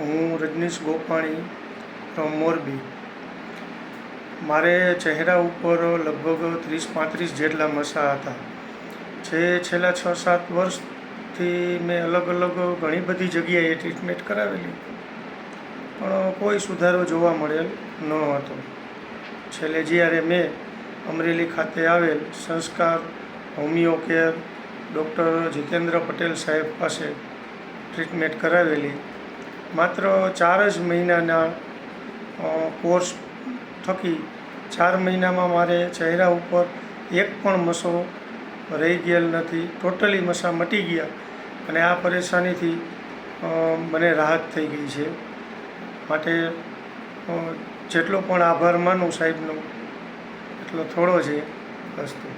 હું રજનીશ ગોપાણી ફ્રોમ મોરબી. મારે ચહેરા ઉપર લગભગ 30-35 જેટલા મસા હતા. જે છેલ્લા 6-7 વર્ષથી મેં અલગ અલગ ઘણી બધી જગ્યાએ ટ્રીટમેન્ટ કરાવેલી, પણ કોઈ સુધારો જોવા મળેલ ન હતો. છેલ્લે જ્યારે મેં અમરેલી ખાતે આવેલ સંસ્કાર homeo care doctor Jitendra Patel સાહેબ પાસે ટ્રીટમેન્ટ કરાવેલી. માત્ર 4 જ મહિનાના કોર્સ થકી 4 મહિનામાં મારે ચહેરા ઉપર એક પણ મસો રહી ગયેલ નથી. ટોટલી મસા મટી ગયા અને આ પરેશાનીથી મને રાહત થઈ ગઈ છે. માટે જેટલો પણ આભાર માનું સાહેબનો એટલો થોડો છે. અસ્તુ.